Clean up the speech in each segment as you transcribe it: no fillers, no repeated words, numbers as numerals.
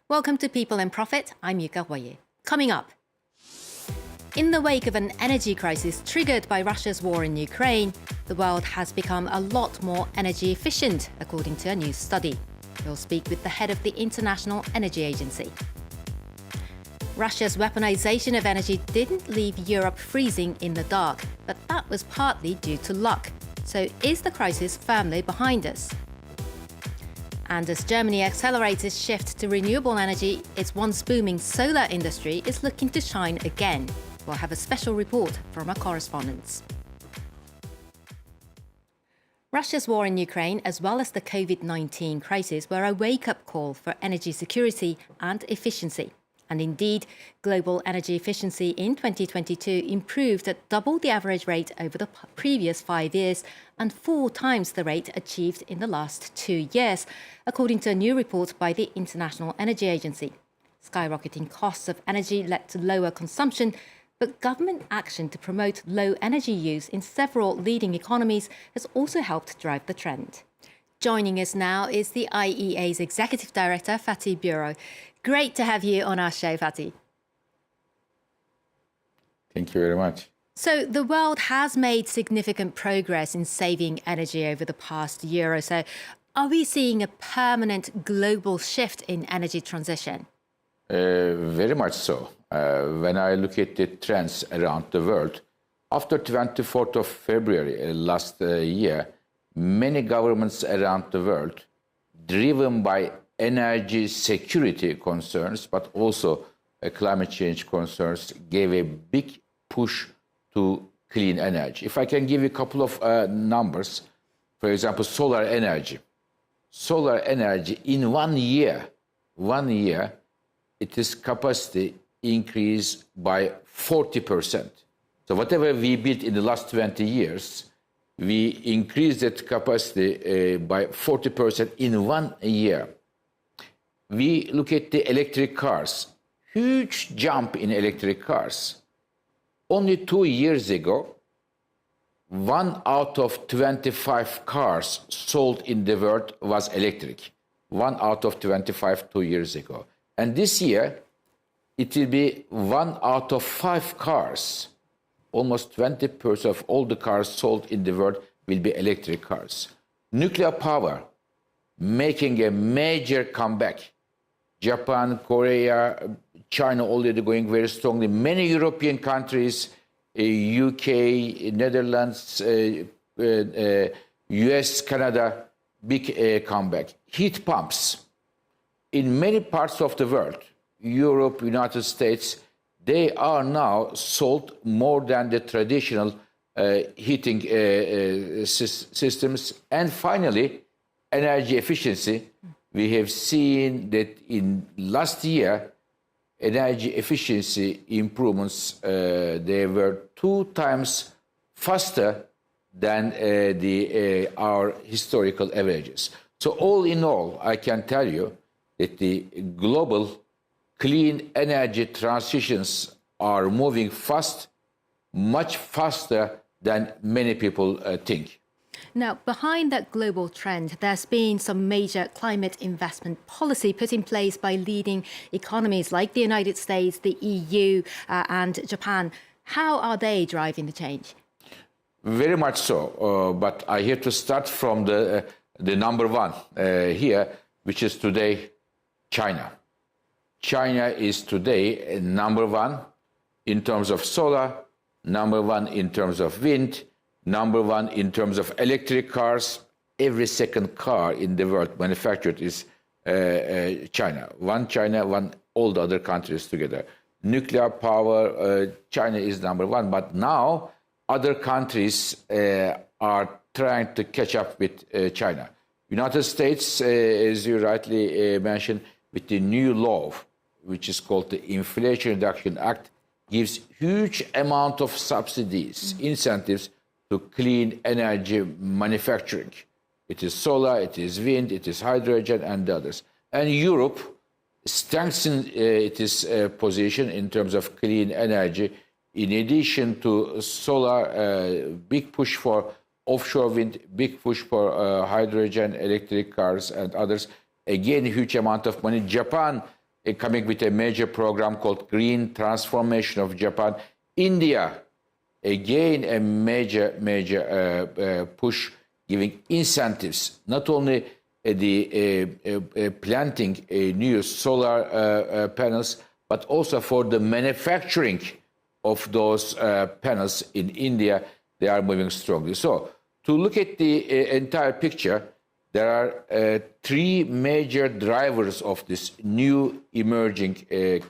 Welcome to People and Profit. I'm Yuka Royer. Coming up, in the wake of an energy crisis triggered by Russia's war in Ukraine, the world has become a lot more energy efficient, according to a new study. We'll speak with the head of the International Energy Agency. Russia's weaponization of energy didn't leave Europe freezing in the dark, but that was partly due to luck. So is the crisis firmly behind us? And as Germany accelerates its shift to renewable energy, its once booming solar industry is looking to shine again. We'll have a special report from our correspondents. Russia's war in Ukraine, as well as the COVID-19 crisis, were a wake-up call for energy security and efficiency. And indeed, global energy efficiency in 2022 improved at double the average rate over the previous 5 years and 4 times the rate achieved in the last 2 years, according to a new report by the International Energy Agency. Skyrocketing costs of energy led to lower consumption, but government action to promote low energy use in several leading economies has also helped drive the trend. Joining us now is the IEA's Executive Director, Fatih Birol. Great to have you on our show, Fatih. Thank you very much. So the world has made significant progress in saving energy over the past year or so. Are we seeing a permanent global shift in energy transition? Very much so. When I look at the trends around the world, after 24th of February last year, many governments around the world, driven by energy security concerns, but also climate change concerns, gave a big push to clean energy. If I can give you a couple of numbers, for example, solar energy. Solar energy in 1 year, its capacity increased by 40%. So whatever we built in the last 20 years, we increased that capacity by 40% in 1 year. We look at the electric cars, huge jump in electric cars. Only 2 years ago, 1 out of 25 cars sold in the world was electric. 1 out of 25 2 years ago. And this year, it will be 1 out of 5 cars. Almost 20% of all the cars sold in the world will be electric cars. Nuclear power making a major comeback. Japan, Korea, China already going very strongly. Many European countries, UK, Netherlands, US, Canada, big comeback. Heat pumps. In many parts of the world, Europe, United States, they are now sold more than the traditional heating systems. And finally, energy efficiency. We have seen that in last year, energy efficiency improvements, they were 2 times faster than our historical averages. So all in all, I can tell you that the global clean energy transitions are moving fast, much faster than many people think. Now, behind that global trend, there's been some major climate investment policy put in place by leading economies like the United States, the EU, and Japan. How are they driving the change? Very much so. But I have to start from the number one here, which is today China. China is today number one in terms of solar, number one in terms of wind, number one in terms of electric cars. Every second car in the world manufactured is China. One China, one all the other countries together. Nuclear power, China is number one. But now other countries are trying to catch up with China. United States, as you rightly mentioned, with the new law, which is called the Inflation Reduction Act, gives huge amount of subsidies, incentives to clean energy manufacturing. It is solar, it is wind, it is hydrogen, and others. And Europe strengthened its position in terms of clean energy. In addition to solar, big push for offshore wind, big push for hydrogen, electric cars, and others. Again, huge amount of money. Japan coming with a major program called Green Transformation of Japan. India, again, a major push, giving incentives, not only planting new solar panels, but also for the manufacturing of those panels in India. They are moving strongly. So to look at the entire picture, there are three major drivers of this new emerging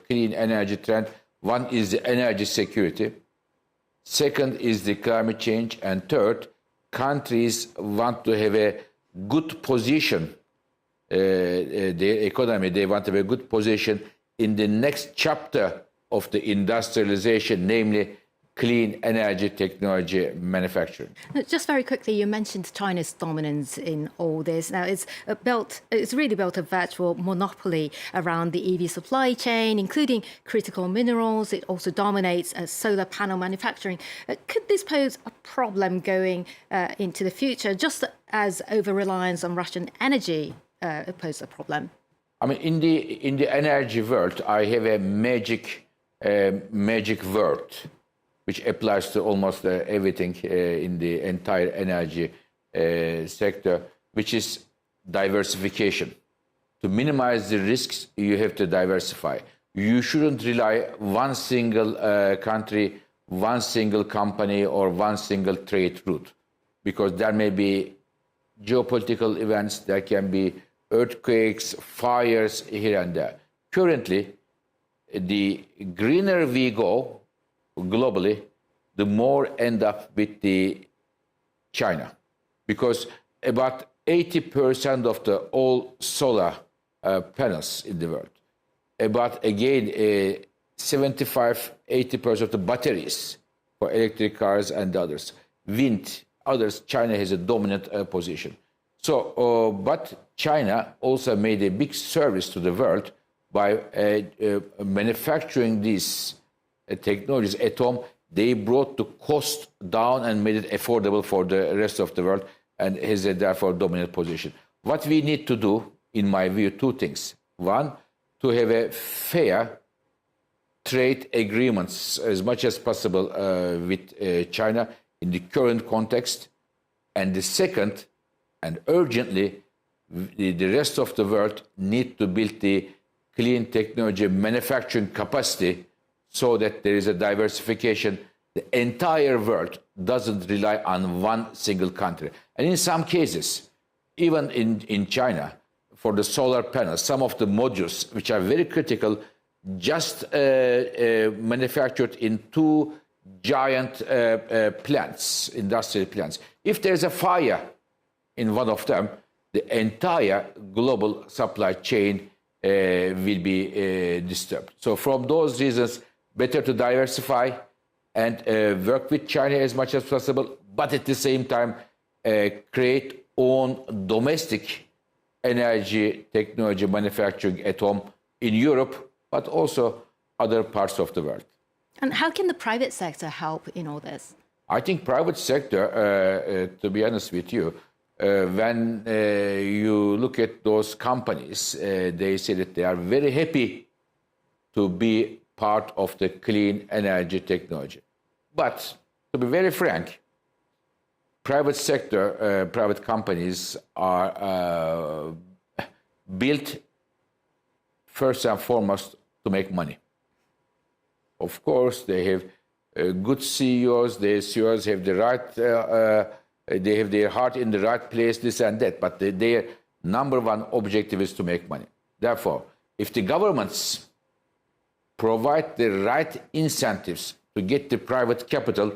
clean energy trend. One is the energy security. Second is the climate change. And third, countries want to have a good position, their economy, they want to have a good position in the next chapter of the industrialization, namely clean energy technology manufacturing. Just very quickly, you mentioned China's dominance in all this. Now, it's really built a virtual monopoly around the EV supply chain, including critical minerals. It also dominates solar panel manufacturing. Could this pose a problem going into the future, just as over-reliance on Russian energy poses a problem? I mean, in the energy world, I have a magic word, which applies to almost everything in the entire energy sector, which is diversification. To minimize the risks, you have to diversify. You shouldn't rely one single country, one single company, or one single trade route, because there may be geopolitical events, there can be earthquakes, fires here and there. Currently, the greener we go globally, the more end up with the China, because about 80% of the all solar panels in the world, about again 75-80% of the batteries for electric cars and others, wind, others, China has a dominant position. So, but China also made a big service to the world by manufacturing these technologies at home. They brought the cost down and made it affordable for the rest of the world, and has a therefore dominant position. What we need to do, in my view, two things. One, to have a fair trade agreements as much as possible with China in the current context. And the second, and urgently, the rest of the world need to build the clean technology manufacturing capacity so that there is a diversification. The entire world doesn't rely on one single country. And in some cases, even in China, for the solar panels, some of the modules, which are very critical, just manufactured in two giant plants, industrial plants. If there's a fire in one of them, the entire global supply chain will be disturbed. So from those reasons, better to diversify and work with China as much as possible, but at the same time, create own domestic energy technology manufacturing at home in Europe, but also other parts of the world. And how can the private sector help in all this? I think private sector, to be honest with you, when you look at those companies, they say that they are very happy to be part of the clean energy technology. But to be very frank, private sector, private companies are built first and foremost to make money. Of course, they have good CEOs, their CEOs have the right, they have their heart in the right place, this and that, but their number one objective is to make money. Therefore, if the governments provide the right incentives to get the private capital,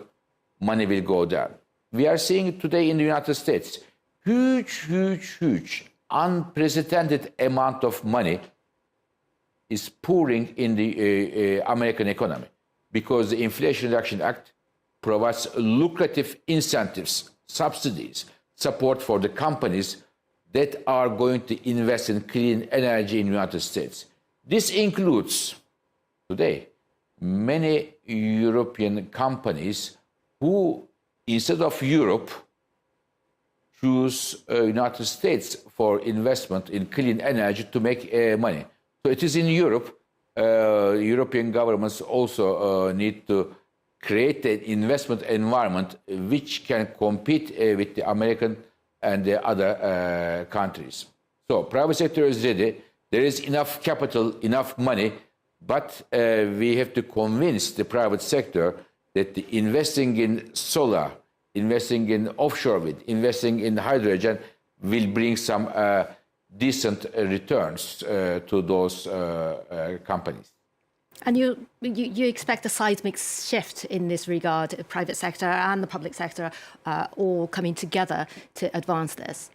money will go there. We are seeing it today in the United States. Huge, unprecedented amount of money is pouring in the American economy because the Inflation Reduction Act provides lucrative incentives, subsidies, support for the companies that are going to invest in clean energy in the United States. This includes, today, many European companies who, instead of Europe, choose United States for investment in clean energy to make money. So it is in Europe. European governments also need to create an investment environment which can compete with the American and the other countries. So private sector is ready. There is enough capital, enough money, but we have to convince the private sector that investing in solar, investing in offshore wind, investing in hydrogen will bring some decent returns to those companies. And you expect a seismic shift in this regard, the private sector and the public sector all coming together to advance this?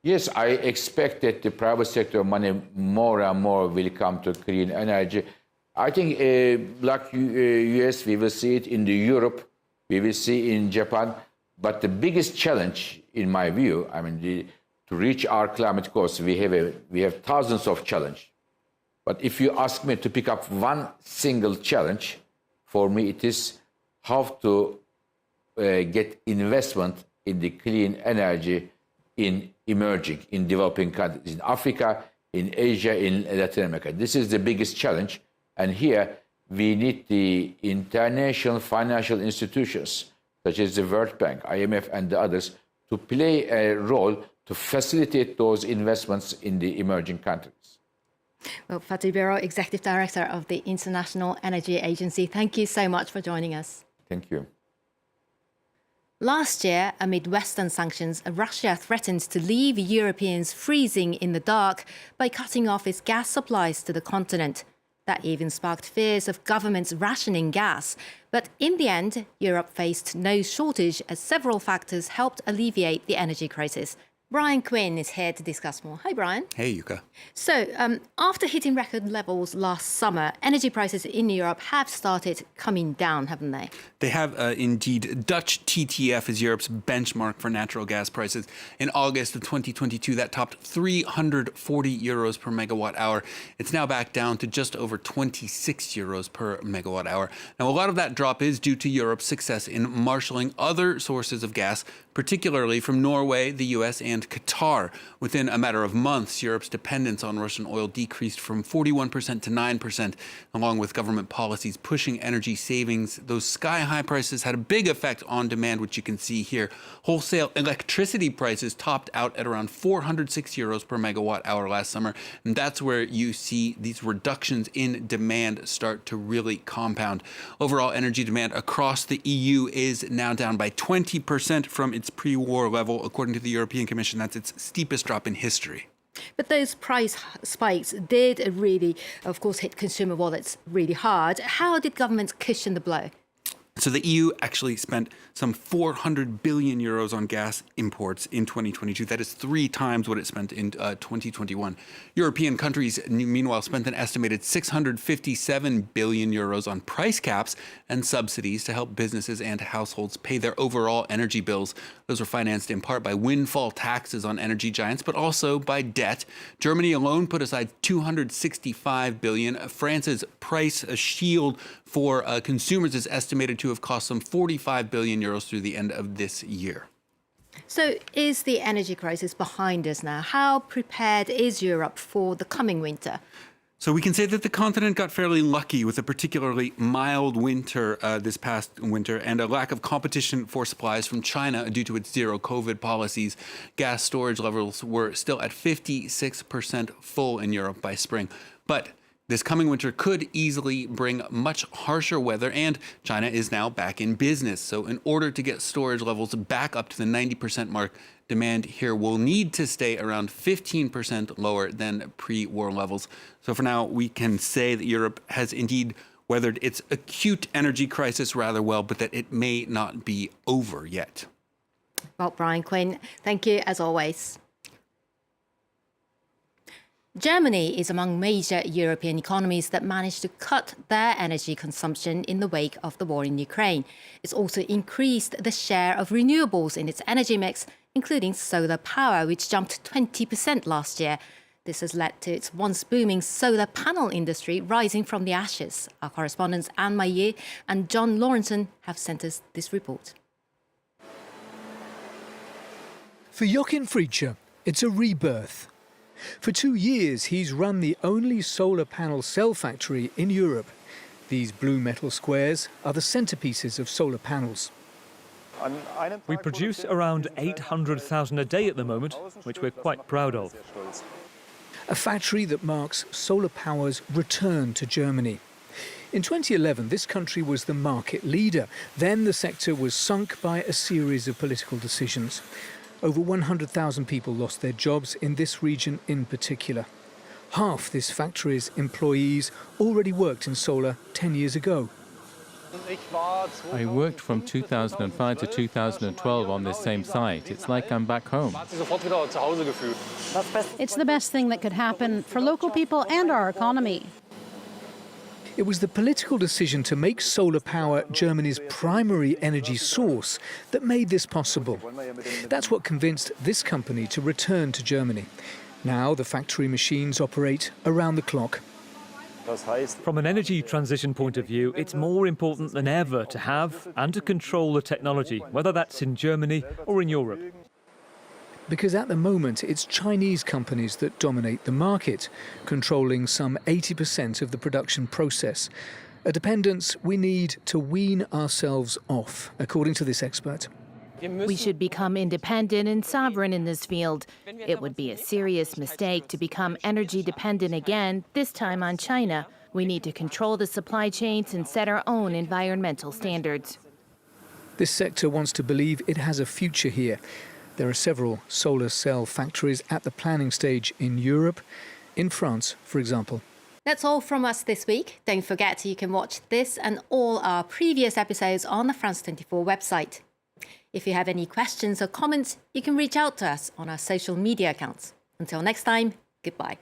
Yes, I expect that the private sector money more and more will come to clean energy. I think like US, we will see it in Europe, we will see in Japan. But the biggest challenge, in my view, I mean, to reach our climate goals, we have thousands of challenges. But if you ask me to pick up one single challenge, for me it is how to get investment in the clean energy in emerging, in developing countries, in Africa, in Asia, in Latin America. This is the biggest challenge. And here we need the international financial institutions, such as the World Bank, IMF, and the others, to play a role to facilitate those investments in the emerging countries. Well, Fatih Birol, Executive Director of the International Energy Agency, thank you so much for joining us. Thank you. Last year, amid Western sanctions, Russia threatened to leave Europeans freezing in the dark by cutting off its gas supplies to the continent. That even sparked fears of governments rationing gas. But in the end, Europe faced no shortage as several factors helped alleviate the energy crisis. Brian Quinn is here to discuss more. Hi, Brian. Hey, Yuka. So, after hitting record levels last summer, energy prices in Europe have started coming down, haven't they? They have indeed. Dutch TTF is Europe's benchmark for natural gas prices. In August of 2022, that topped 340 euros per megawatt hour. It's now back down to just over 26 euros per megawatt hour. Now, a lot of that drop is due to Europe's success in marshalling other sources of gas, particularly from Norway, the US, and Qatar. Within a matter of months, Europe's dependence on Russian oil decreased from 41% to 9%, along with government policies pushing energy savings. Those sky-high prices had a big effect on demand, which you can see here. Wholesale electricity prices topped out at around 406 euros per megawatt hour last summer, and that's where you see these reductions in demand start to really compound. Overall energy demand across the EU is now down by 20% from its pre-war level, according to the European Commission. That's its steepest drop in history. But those price spikes did really, of course, hit consumer wallets really hard. How did governments cushion the blow? So the EU actually spent some 400 billion euros on gas imports in 2022. That is 3 times what it spent in 2021. European countries, meanwhile, spent an estimated 657 billion euros on price caps and subsidies to help businesses and households pay their overall energy bills. Those were financed in part by windfall taxes on energy giants, but also by debt. Germany alone put aside 265 billion. France's price shield for consumers is estimated to have cost some 45 billion euros through the end of this year. So is the energy crisis behind us now? How prepared is Europe for the coming winter? So we can say that the continent got fairly lucky with a particularly mild winter this past winter and a lack of competition for supplies from China due to its zero COVID policies. Gas storage levels were still at 56% full in Europe by spring. But this coming winter could easily bring much harsher weather, and China is now back in business. So in order to get storage levels back up to the 90% mark, demand here will need to stay around 15% lower than pre-war levels. So for now, we can say that Europe has indeed weathered its acute energy crisis rather well, but that it may not be over yet. Well, Brian Quinn, thank you as always. Germany is among major European economies that managed to cut their energy consumption in the wake of the war in Ukraine. It's also increased the share of renewables in its energy mix, including solar power, which jumped 20% last year. This has led to its once booming solar panel industry rising from the ashes. Our correspondents Anne Maillet and John Lawrenson have sent us this report. For Joachim Fritzsche, it's a rebirth. For 2 years, he's run the only solar panel cell factory in Europe. These blue metal squares are the centerpieces of solar panels. We produce around 800,000 a day at the moment, which we're quite proud of. A factory that marks solar power's return to Germany. In 2011, this country was the market leader. Then the sector was sunk by a series of political decisions. Over 100,000 people lost their jobs in this region in particular. Half this factory's employees already worked in solar 10 years ago. I worked from 2005 to 2012 on this same site. It's like I'm back home. It's the best thing that could happen for local people and our economy. It was the political decision to make solar power Germany's primary energy source that made this possible. That's what convinced this company to return to Germany. Now the factory machines operate around the clock. From an energy transition point of view, it's more important than ever to have and to control the technology, whether that's in Germany or in Europe. Because at the moment, it's Chinese companies that dominate the market, controlling some 80% of the production process. A dependence we need to wean ourselves off, according to this expert. We should become independent and sovereign in this field. It would be a serious mistake to become energy dependent again, this time on China. We need to control the supply chains and set our own environmental standards. This sector wants to believe it has a future here. There are several solar cell factories at the planning stage in Europe, in France, for example. That's all from us this week. Don't forget you can watch this and all our previous episodes on the France 24 website. If you have any questions or comments, you can reach out to us on our social media accounts. Until next time, goodbye.